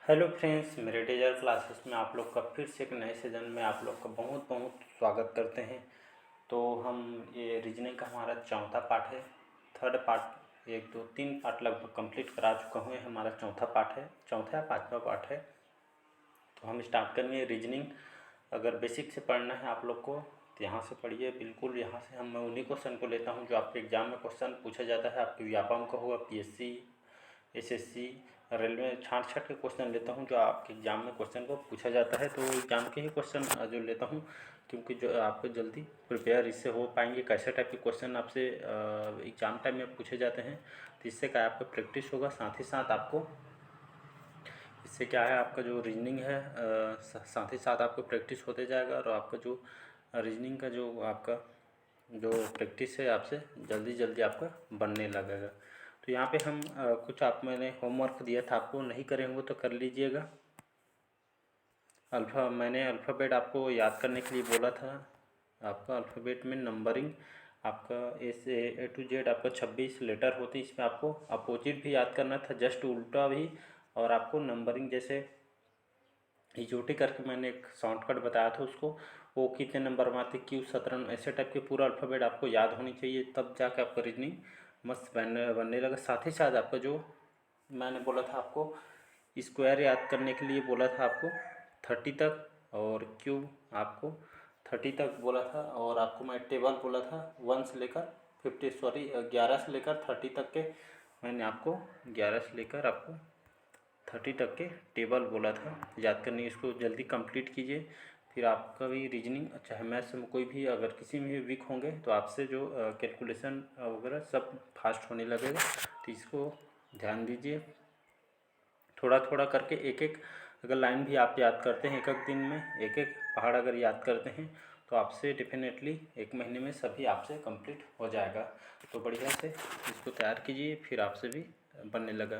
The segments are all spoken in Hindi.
हेलो फ्रेंड्स, मेरे टेजर क्लासेस में आप लोग का फिर से एक नए सीज़न में आप लोग का बहुत बहुत स्वागत करते हैं। तो हम ये रीजनिंग का हमारा चौथा पार्ट है। थर्ड पार्ट 1 2 3 पार्ट लगभग कंप्लीट करा चुका हूँ। हमारा चौथा पार्ट है, चौथा या पाँचवा पार्ट है। तो हम स्टार्ट करेंगे रीजनिंग। अगर बेसिक से पढ़ना है आप लोग को तो यहाँ से पढ़िए बिल्कुल। यहाँ से मैं उन्हीं क्वेश्चन को लेता हूँ जो आपके एग्जाम में क्वेश्चन पूछा जाता है। आपके व्यापम का होगा, पीएससी, एसएससी, रेलवे छाँट छाँट के क्वेश्चन लेता हूँ जो आपके एग्जाम में क्वेश्चन को पूछा जाता है। तो एग्जाम के ही क्वेश्चन जो लेता हूँ, क्योंकि जो आपको जल्दी प्रिपेयर इससे हो पाएंगे। कैसे टाइप के क्वेश्चन आपसे एग्जाम टाइम में पूछे जाते हैं, तो इससे क्या आपका प्रैक्टिस होगा। साथ ही साथ आपको इससे क्या है, आपका जो रीजनिंग है साथ ही साथ आपको प्रैक्टिस होते जाएगा। और आपका जो रीजनिंग का जो आपका जो प्रैक्टिस है आपसे जल्दी जल्दी आपका बनने लगेगा। तो यहाँ पे हम कुछ मैंने होमवर्क दिया था आपको, नहीं करे होंगे तो कर लीजिएगा। मैंने अल्फ़ाबेट आपको याद करने के लिए बोला था। आपका अल्फ़ाबेट में नंबरिंग आपका ए टू जेड आपका 26 लेटर होती है। इसमें आपको अपोजिट भी याद करना था, जस्ट उल्टा भी। और आपको नंबरिंग जैसे इजोटी करके मैंने एक शॉर्टकट बताया था उसको, वो कितने नंबर में आते, क्यू 17, ऐसे टाइप के पूरा अल्फ़ाबेट आपको याद होनी चाहिए, तब जाके आपका रीजनिंग मस्त बनने लगा। साथ ही साथ आपका जो मैंने बोला था आपको स्क्वायर याद करने के लिए बोला था आपको 30 तक, और क्यूब आपको 30 तक बोला था। और आपको मैं टेबल बोला था 1 से लेकर 11 से लेकर 30 तक के। मैंने आपको 11 से लेकर आपको 30 तक के टेबल बोला था याद करने। इसको जल्दी कंप्लीट कीजिए, फिर आपका भी रीजनिंग अच्छा है। मैथ्स में कोई भी अगर किसी में भी वीक होंगे तो आपसे जो कैलकुलेशन वगैरह सब फास्ट होने लगेगा। तो इसको ध्यान दीजिए, थोड़ा थोड़ा करके एक एक अगर लाइन भी आप याद करते हैं, एक एक दिन में एक एक पहाड़ अगर याद करते हैं तो आपसे डेफिनेटली 1 महीने में सभी आपसे कंप्लीट हो जाएगा। तो बढ़िया से इसको तैयार कीजिए, फिर आपसे भी बनने लगा।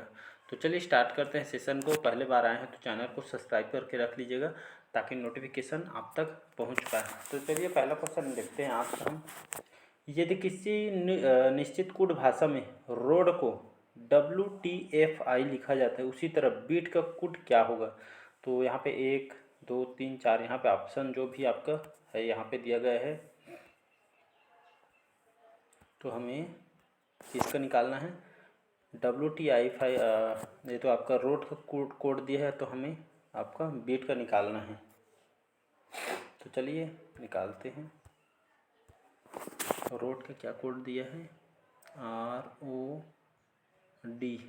तो चलिए स्टार्ट करते हैं सेशन को। पहले बार आए हैं तो चैनल को सब्सक्राइब करके रख लीजिएगा ताकि नोटिफिकेशन आप तक पहुंच पाए। तो चलिए पहला क्वेश्चन देखते हैं आज का हम। यदि किसी निश्चित कोड भाषा में रोड को WTFI लिखा जाता है, उसी तरह बीट का कोड क्या होगा। तो यहाँ पे 1 2 3 4 यहाँ पे ऑप्शन जो भी आपका है यहाँ पे दिया गया है। तो हमें इसका निकालना है WTFI। ये तो आपका रोड का कोड दिया है, तो हमें आपका बीट का निकालना है। तो चलिए निकालते हैं। रोड का क्या कोड दिया है, ROD।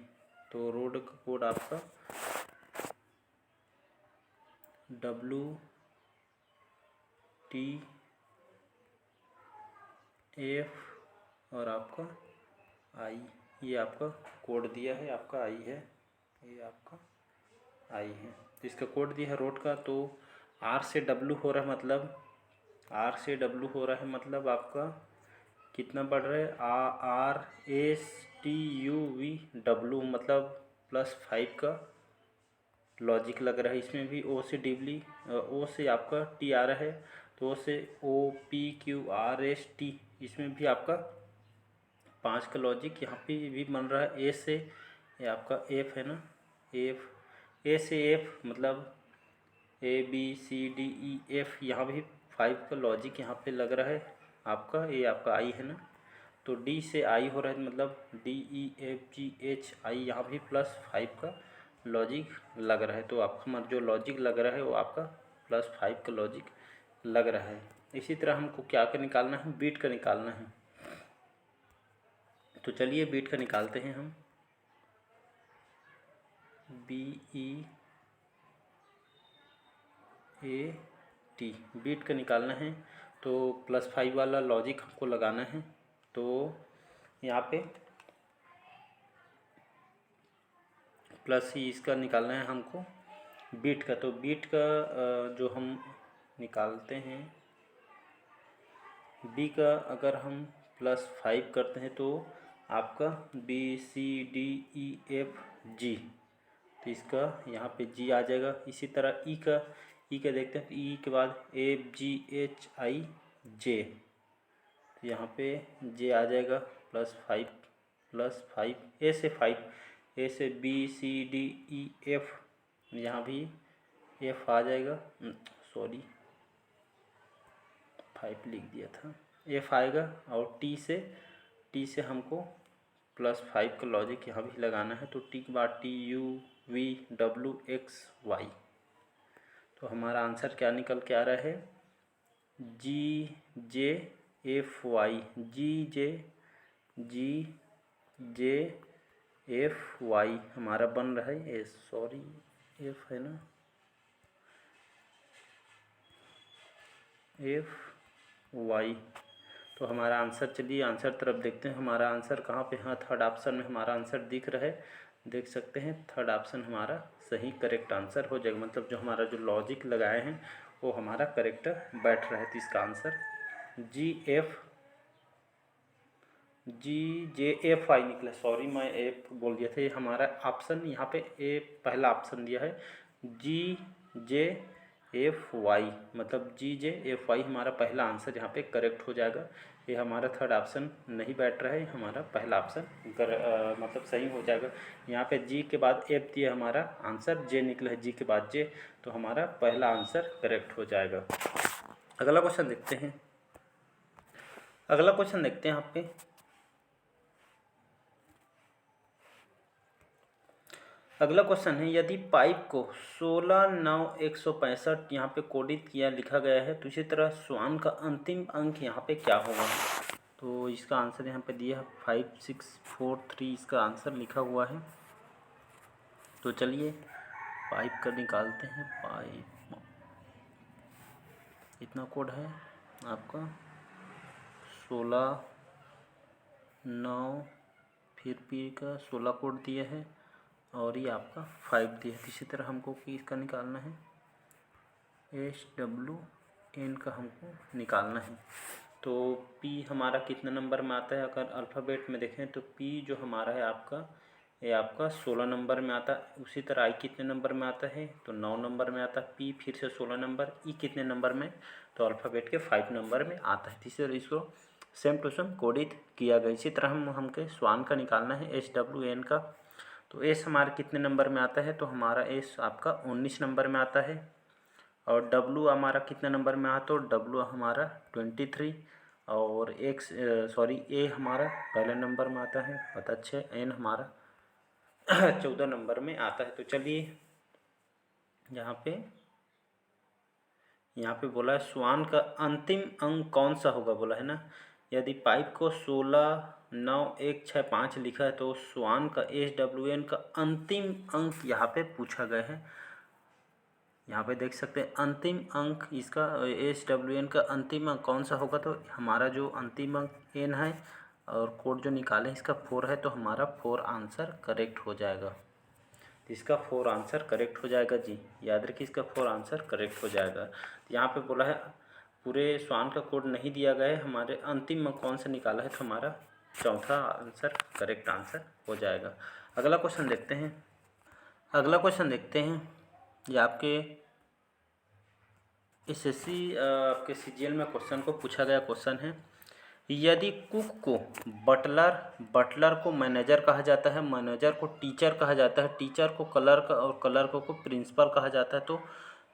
तो रोड का कोड आपका WTF और आपका I, ये आपका कोड दिया है, आपका I है, ये आपका I है। तो इसका कोड दिया है रोड का। तो R से W हो रहा है, मतलब R से W हो रहा है, मतलब आपका कितना बढ़ रहा है, RSTUV मतलब +5 का लॉजिक लग रहा है। इसमें भी O से O से आपका T आ रहा है, तो O से OPQRST, इसमें भी आपका 5 का लॉजिक यहाँ पे भी बन रहा है। A से ये आपका F है ना, A से F मतलब ABCDEF, यहाँ भी 5 का लॉजिक यहाँ पे लग रहा है आपका। ये आपका I है ना। तो D से I हो रहा है, मतलब DEFGH I, यहाँ भी +5 का लॉजिक लग रहा है। तो आपका जो लॉजिक लग रहा है वो आपका +5 का लॉजिक लग रहा है। इसी तरह हमको क्या का निकालना है, बीट का निकालना है। तो चलिए बीट का निकालते हैं हम। BEAT बीट का निकालना है। तो +5 वाला लॉजिक हमको लगाना है। तो यहाँ पे प्लस ही इसका निकालना है हमको बीट का। तो बीट का जो हम निकालते हैं, बी का अगर हम +5 करते हैं तो आपका BCDEFG, तो इसका यहाँ पे G आ जाएगा। इसी तरह ई का देखते हैं, तो ई के बाद FGHIJ, तो यहाँ पे J आ जाएगा +5 A से 5, A से BCDEF यहाँ भी एफ आ जाएगा, सॉरी 5 लिख दिया था, एफ आएगा। और टी से हमको +5 का लॉजिक यहाँ भी लगाना है। तो टी के बाद T U V W X Y. तो हमारा आंसर क्या निकल के आ रहा है, G J F Y, G J F Y हमारा बन रहा है। सॉरी एफ है ना, एफ वाई। तो हमारा आंसर, चलिए आंसर तरफ देखते हैं। हमारा आंसर कहाँ पे, हाँ थर्ड ऑप्शन में हमारा आंसर दिख रहा है, देख सकते हैं। थर्ड ऑप्शन हमारा सही करेक्ट आंसर हो जाएगा, मतलब जो हमारा जो लॉजिक लगाए हैं वो हमारा करेक्ट बैठ रहा है। तो इसका answer ji J F I निकला। सॉरी मैं एफ बोल दिया था, ये हमारा ऑप्शन यहाँ पे ए पहला ऑप्शन दिया है, जी जे एफ वाई, मतलब जी जे एफ वाई हमारा पहला आंसर यहाँ पे करेक्ट हो जाएगा। ये हमारा थर्ड ऑप्शन नहीं बैठ रहा है, हमारा पहला ऑप्शन मतलब सही हो जाएगा। यहाँ पे जी के बाद एफ दिया, हमारा आंसर जे निकला है, जी के बाद जे, तो हमारा पहला आंसर करेक्ट हो जाएगा। अगला क्वेश्चन देखते हैं। अगला क्वेश्चन देखते हैं यहाँ पे, अगला क्वेश्चन है, यदि पाइप को 16/9/165 यहाँ पे कोडित किया लिखा गया है, तो इसी तरह श्वान का अंतिम अंक यहाँ पे क्या होगा। तो इसका आंसर यहाँ पे दिया है 5643, इसका आंसर लिखा हुआ है। तो चलिए पाइप का निकालते हैं। पाइप इतना कोड है आपका 16/9, फिर पी का 16 कोड दिया है, और ये आपका 5 दिया है। इसी तरह हमको इसका निकालना है, SWN का हमको निकालना है। तो P हमारा कितने नंबर में आता है, अगर अल्फ़ाबेट में देखें तो P जो हमारा है आपका, ये आपका 16 नंबर में आता है। उसी तरह I कितने नंबर में आता है, तो 9 नंबर में आता है। P फिर से 16 नंबर, E कितने नंबर में, तो अल्फ़ाबेट के 5 नंबर में आता है। इसी तरह इसको सेम टू सेम कोडित किया गया। इसी तरह हमके स्वान का निकालना है, SWN का। तो एस हमारे कितने नंबर में आता है, तो हमारा एस आपका 19 नंबर में आता है। और डब्लू हमारा कितने नंबर में आता है, तो डब्लू हमारा 23। और ए हमारा पहले नंबर में आता है, पता अच्छे। एन हमारा 14 नंबर में आता है। तो चलिए यहाँ पे बोला है श्वान का अंतिम अंक कौन सा होगा, बोला है ना। यदि पाइप को 16/9/165 लिखा है, तो श्वान का SWN का अंतिम अंक यहाँ पे पूछा गया है। यहाँ पे देख सकते हैं अंतिम अंक इसका, SWN का अंतिम अंक कौन सा होगा, तो हमारा जो अंतिम अंक N है और कोड जो निकाले इसका 4 है, तो हमारा 4 आंसर करेक्ट हो जाएगा। इसका 4 आंसर करेक्ट हो जाएगा जी, याद रखिए इसका 4 आंसर करेक्ट हो जाएगा। यहाँ पे बोला है पूरे श्वान का कोड नहीं दिया गया है, हमारे अंतिम में कौन सा निकाला है, तो हमारा चौथा आंसर करेक्ट आंसर हो जाएगा। अगला क्वेश्चन देखते हैं। ये आपके SSC आपके CGL में क्वेश्चन को पूछा गया क्वेश्चन है, यदि कुक को बटलर को मैनेजर कहा जाता है, मैनेजर को टीचर कहा जाता है, टीचर को क्लर्क और क्लर्क को प्रिंसिपल कहा जाता है, तो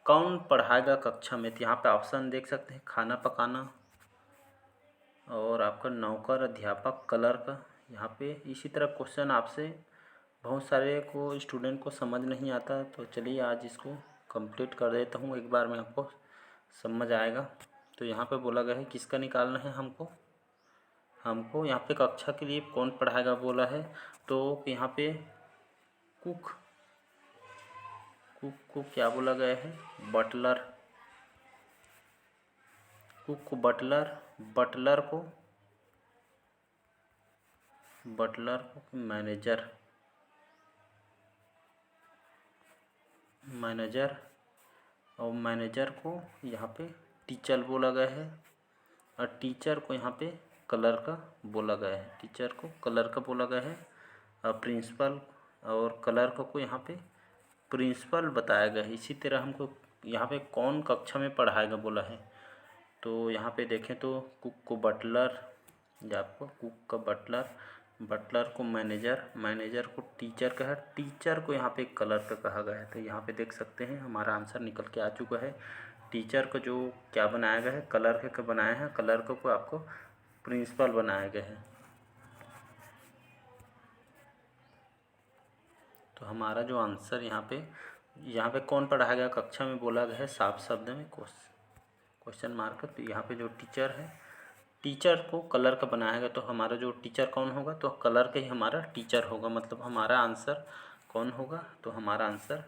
कौन पढ़ाएगा कक्षा में। तो यहाँ पे ऑप्शन देख सकते हैं, खाना पकाना और आपका नौकर, अध्यापक, क्लर्क। यहाँ पे इसी तरह क्वेश्चन आपसे बहुत सारे को स्टूडेंट को समझ नहीं आता। तो चलिए आज इसको कंप्लीट कर देता हूँ एक बार में, आपको समझ आएगा। तो यहाँ पे बोला गया है किसका निकालना है हमको यहाँ पे कक्षा के लिए कौन पढ़ाएगा बोला है। तो यहाँ पे कुक को क्या बोला गया है, बटलर। कुक को बटलर को मैनेजर और मैनेजर को यहाँ पे टीचर बोला गया है, और टीचर को यहाँ पे क्लर्क बोला गया है, टीचर को क्लर्क बोला गया है। और प्रिंसिपल और क्लर्क को यहाँ पे प्रिंसिपल बताया गया है। इसी तरह हमको यहाँ पे कौन कक्षा में पढ़ाएगा बोला है। तो यहाँ पे देखें तो कुक को बटलर, या आपको कुक का बटलर, बटलर को मैनेजर, मैनेजर को टीचर कहा, टीचर को यहाँ पे क्लर्क कहा गया है। तो यहाँ पे देख सकते हैं हमारा आंसर निकल के आ चुका है। टीचर को जो क्या बनाया गया है, क्लर्क का बनाया है, क्लर्क को आपको प्रिंसिपल बनाया गया है। तो हमारा जो आंसर यहाँ पे कौन पढ़ाया गया, कक्षा में बोला गया है साफ शब्द में क्वेश्चन मार्क। तो यहाँ पे जो टीचर है, टीचर को क्लर्क बनाया गया। तो हमारा जो टीचर कौन होगा, तो क्लर्क ही हमारा टीचर होगा। मतलब हमारा आंसर कौन होगा, तो हमारा आंसर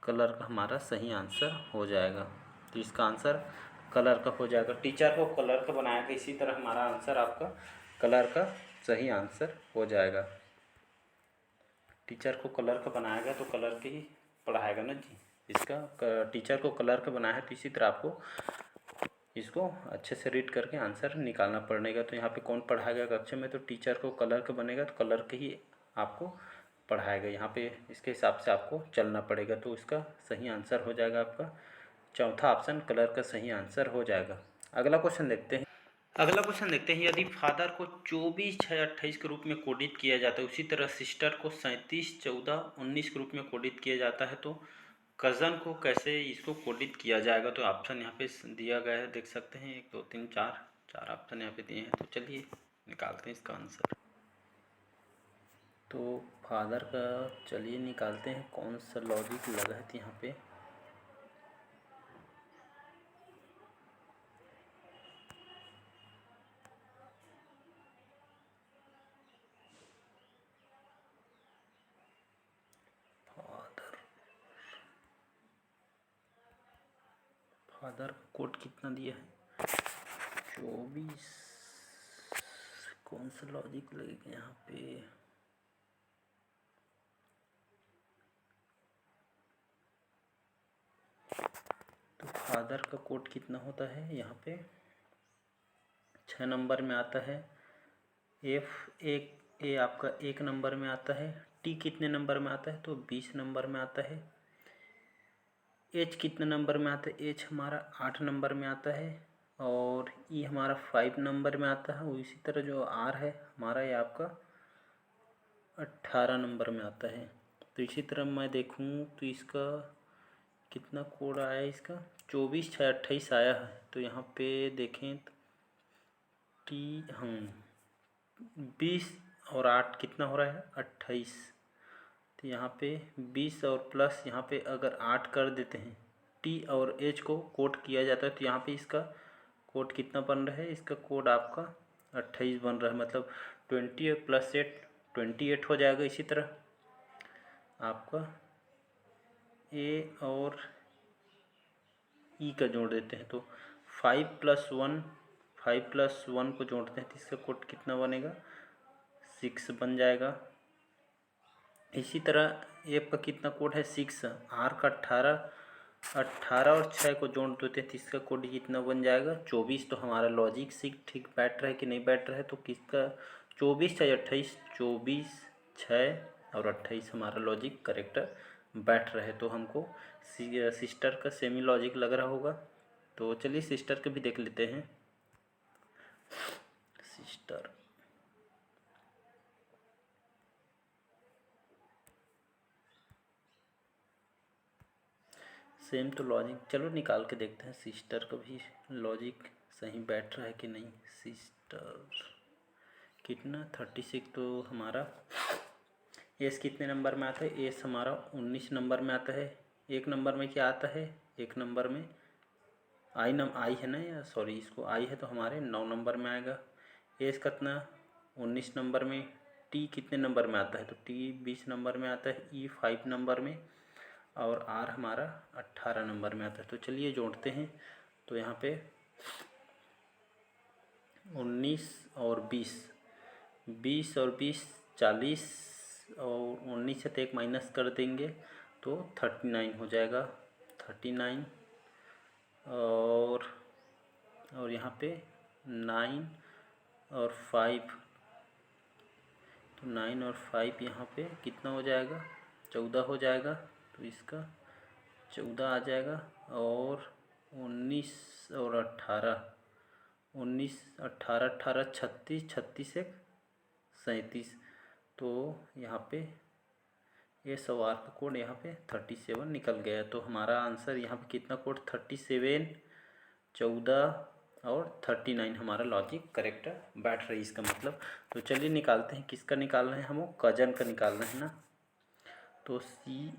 क्लर्क हमारा सही आंसर हो जाएगा। तो इसका आंसर क्लर्क हो जाएगा। टीचर को क्लर्क बनाया गया, इसी तरह हमारा आंसर आपका क्लर्क का सही आंसर हो जाएगा। टीचर को क्लर्क बनाया गया तो क्लर्क ही पढ़ाएगा ना जी। इसका टीचर को क्लर्क बनाया है, तो इसी तरह आपको इसको अच्छे से रीड करके आंसर निकालना पड़ेगा। तो यहाँ पे कौन पढ़ाएगा कक्षा में, तो टीचर को क्लर्क बनेगा तो क्लर्क ही आपको पढ़ाएगा। यहाँ पे इसके हिसाब से आपको चलना पड़ेगा। तो इसका सही आंसर हो जाएगा आपका चौथा ऑप्शन, क्लर्क का सही आंसर हो जाएगा। अगला क्वेश्चन देखते हैं। यदि फादर को 24/6/28 के रूप में कोडित किया जाता है, उसी तरह सिस्टर को 37/14/19 के रूप में कोडित किया जाता है, तो कज़न को कैसे इसको कोडित किया जाएगा। तो ऑप्शन यहाँ पे दिया गया है, देख सकते हैं 1 2 3 4 ऑप्शन यहाँ पे दिए हैं। तो चलिए निकालते हैं इसका आंसर। तो फादर का चलिए निकालते हैं, कौन सा लॉजिक लगा है यहाँ पे। फादर का कोड कितना दिया है, 24। कौन सा लॉजिक लगेगा यहाँ पे, तो फादर का कोड कितना होता है, यहाँ पे 6 नंबर में आता है। ए आपका 1 नंबर में आता है। टी कितने नंबर में आता है, तो 20 नंबर में आता है। एच कितने नंबर में आता है, एच हमारा 8 नंबर में आता है। और ई हमारा 5 नंबर में आता है। इसी तरह जो आर है हमारा, ये आपका 18 नंबर में आता है। तो इसी तरह मैं देखूँ तो इसका कितना कोड आया है, इसका 24/6/28 आया है। तो यहाँ पे देखें टी हम 20 और 8 कितना हो रहा है, 28। तो यहाँ पे 20 और प्लस यहाँ पे अगर 8 कर देते हैं, टी और एच को कोड किया जाता है, तो यहाँ पे इसका कोड कितना बन रहा है, इसका कोड आपका 28 बन रहा है। मतलब 20 + 8 28 हो जाएगा। इसी तरह आपका ए और ई का जोड़ देते हैं, तो 5 + 1 को जोड़ते हैं, तो इसका कोड कितना बनेगा, 6 बन जाएगा। इसी तरह एफ का कितना कोड है, 6। आर का 18 और 6 को जोड़ देते हैं, तो इसका कोड कितना बन जाएगा, 24। तो हमारा लॉजिक से ठीक बैठ रहा है कि नहीं बैठ रहा है, तो किसका 24/6/28, 24, 6 और 28 हमारा लॉजिक करेक्ट बैठ रहा है। तो हमको सिस्टर का सेमी लॉजिक लग रहा होगा। तो चलिए सिस्टर के भी देख लेते हैं। सिस्टर सेम तो लॉजिक, चलो निकाल के देखते हैं सिस्टर का भी लॉजिक सही बैठ रहा है कि नहीं। सिस्टर कितना 36, तो हमारा एस कितने नंबर में आता है, एस हमारा 19 नंबर में आता है। 1 नंबर में क्या आता है, 1 नंबर में आई है ना, या सॉरी इसको आई है, तो हमारे 9 नंबर में आएगा। एस कितना 19 नंबर में। टी कितने नंबर में आता है, तो टी 20 नंबर में आता है। ई 5 नंबर में, और आर हमारा 18 नंबर में आता है। तो चलिए जोड़ते हैं। तो यहाँ पे 19 और 20 और 20 40, और 19 से तो 1 माइनस कर देंगे तो 39 हो जाएगा। 39 और यहाँ पे 9 और 5, तो 9 और 5 यहाँ पे कितना हो जाएगा, 14 हो जाएगा। तो इसका 14 आ जाएगा। और 19 और 18, 19 18 18 36, 36 से 37। तो यहाँ पे ये सवार का कोड यहाँ पे 37 निकल गया। तो हमारा आंसर यहाँ पे कितना कोड 37, 14 और 39 हमारा लॉजिक करेक्ट बैठ रही इसका मतलब। तो चलिए निकालते हैं, किसका निकालना है, हमको कजन का निकालना है ना। तो सॉरी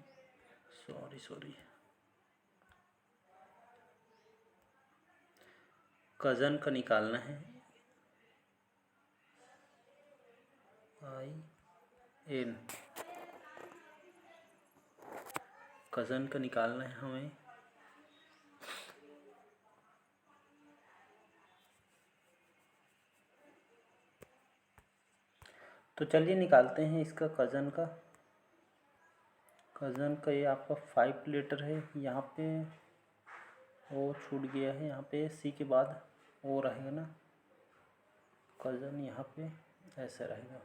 कजन का निकालना है, IN कजन का निकालना है हमें। तो चलिए निकालते हैं इसका कज़न का। कज़न का ये आपका 5 लेटर है, यहाँ पे ओ छूट गया है, यहाँ पे C के बाद ओ रहेगा ना, कज़न यहाँ पे ऐसा रहेगा।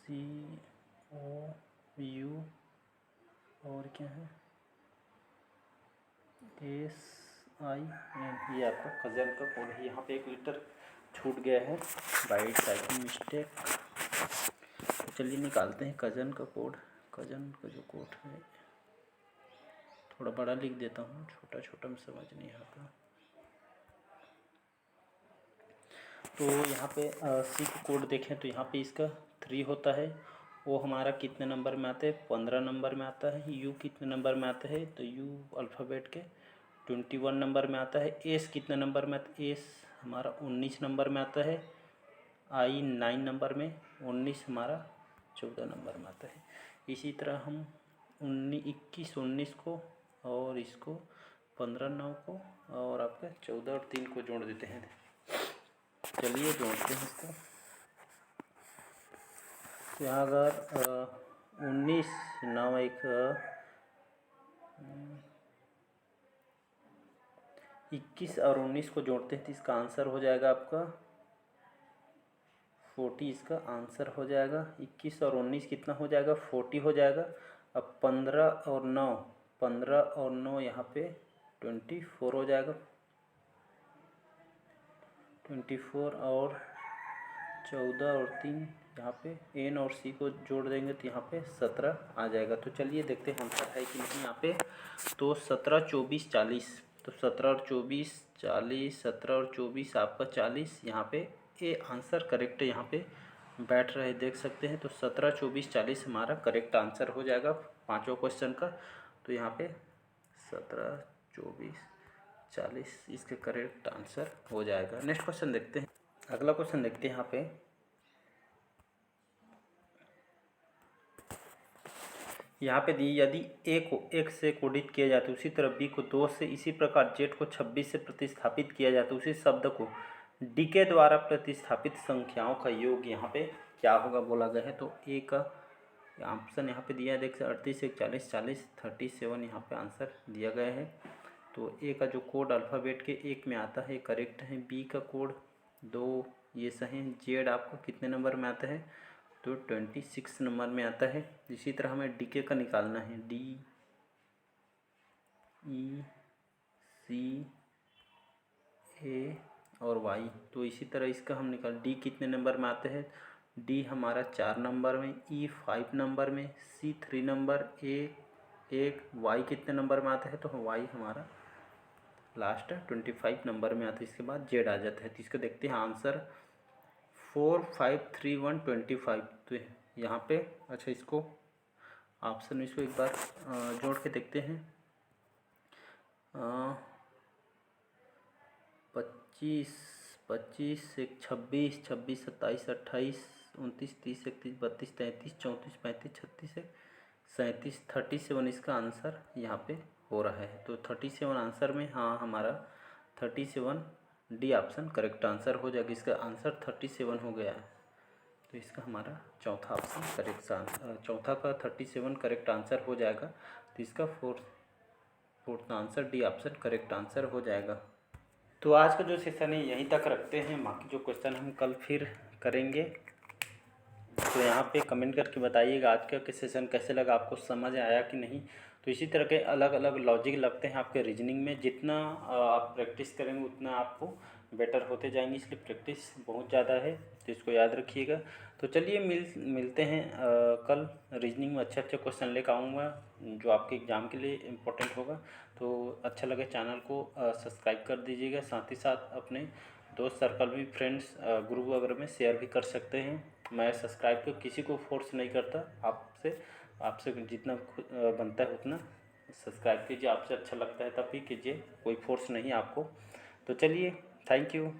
COU और क्या है SIN, ये आपका कज़न का कोड है। यहाँ पे 1 लेटर छूट गया है बाई टाइपिंग मिस्टेक। तो चलिए निकालते हैं कज़न का कोड। कज़न का जो कोड है थोड़ा बड़ा लिख देता हूँ, छोटा छोटा में समझ नहीं आता। तो यहाँ पे C का कोड देखें तो यहाँ पे इसका 3 होता है। वो हमारा कितने नंबर में आता है, 15 नंबर में आता है। U कितने नंबर में आता है, तो U अल्फ़ाबेट के 21 नंबर में आता है। S कितने नंबर में आता है, S हमारा 19 नंबर में आता है। I 9 नंबर में, 19 हमारा 14 नंबर में आता है। इसी तरह हम 21 19 को और इसको 15 9 को और आपका 14 और 3 को जोड़ देते हैं। चलिए जोड़ते हैं इसको। तो यहाँ अगर 19 9 1 21 और 19 को जोड़ते हैं तो इसका आंसर हो जाएगा आपका 40। इसका आंसर हो जाएगा 21 और 19 कितना हो जाएगा, 40 हो जाएगा। अब 15 और 9 यहाँ पे 24 हो जाएगा। 24 और 14 और 3 यहाँ पे N और C को जोड़ देंगे तो यहाँ पे 17 आ जाएगा। तो चलिए देखते हैं आंसर है कि नहीं यहाँ पे। तो 17 24 40, तो 17 और 24 40, 17 और 24 आपका 40, यहाँ पे ये आंसर करेक्ट यहाँ पे बैठ रहे देख सकते हैं। तो 17 24 40 हमारा करेक्ट आंसर हो जाएगा पाँचों क्वेश्चन का। तो यहाँ पे 17 24 40 इसके करेक्ट आंसर हो जाएगा। नेक्स्ट क्वेश्चन देखते हैं, अगला क्वेश्चन देखते हैं। यहाँ पे दी यदि A को x से कोडित किया जाए तो उसी तरह B को 2 से, इसी प्रकार Z को 26 से प्रतिस्थापित किया जाए तो उसी शब्द को D के द्वारा प्रतिस्थापित संख्याओं का योग यहाँ पे क्या होगा बोला गया है। तो A का ऑप्शन यहाँ पे दिया है, देख 38 1 40 40 37 यहाँ पे आंसर दिया गया है। तो A का जो कोड अल्फ़ाबेट के 1 में आता है करेक्ट है। B का कोड 2 ये सही है। Z आपको कितने नंबर में आता है, तो 26 नंबर में आता है। इसी तरह हमें DK का निकालना है, D E C A और Y। तो इसी तरह इसका हम निकाल, D कितने नंबर में आते हैं, D हमारा 4 नंबर में, E 5 नंबर में, C 3 नंबर, A 1, Y कितने नंबर में आता है, तो Y हमारा लास्ट 25 नंबर में आता है। इसके बाद Z आ जाता है। तो इसको देखते हैं आंसर 4 5 3 1 25। तो यहाँ पे अच्छा इसको ऑप्शन में इसको एक बार जोड़ के देखते हैं। 25 25 एक 26 26 27 28 29 30 31 32 33 34 35 36 एक 37 37 इसका आंसर यहाँ पे हो रहा है। तो 37 आंसर में हाँ हमारा 37 डी ऑप्शन करेक्ट आंसर हो जाएगा। इसका आंसर 37 हो गया है। तो इसका हमारा चौथा ऑप्शन करेक्ट आंसर, चौथा का 37 करेक्ट आंसर हो जाएगा। तो इसका fourth answer D option correct answer हो जाएगा। तो आज का जो सेशन है यहीं तक रखते हैं, बाकी जो क्वेश्चन हम कल फिर करेंगे। तो यहाँ पे कमेंट करके बताइएगा आज का सेशन कैसे लगा, आपको समझ आया कि नहीं। तो इसी तरह के अलग अलग लॉजिक लगते हैं आपके रीजनिंग में, जितना आप प्रैक्टिस करेंगे उतना आपको बेटर होते जाएंगे, इसलिए प्रैक्टिस बहुत ज़्यादा है, तो इसको याद रखिएगा। तो चलिए मिलते हैं कल रीजनिंग में अच्छे अच्छे क्वेश्चन लेकर आऊँगा जो आपके एग्ज़ाम के लिए इम्पोर्टेंट होगा। तो अच्छा लगे चैनल को सब्सक्राइब कर दीजिएगा, साथ ही साथ अपने दोस्त सर्कल में, फ्रेंड्स ग्रुप वगैरह में शेयर भी कर सकते हैं। मैं सब्सक्राइब तो किसी को फोर्स नहीं करता, आपसे जितना बनता है उतना सब्सक्राइब कीजिए, आपसे अच्छा लगता है तब भी कीजिए, कोई फोर्स नहीं आपको। तो चलिए, थैंक यू।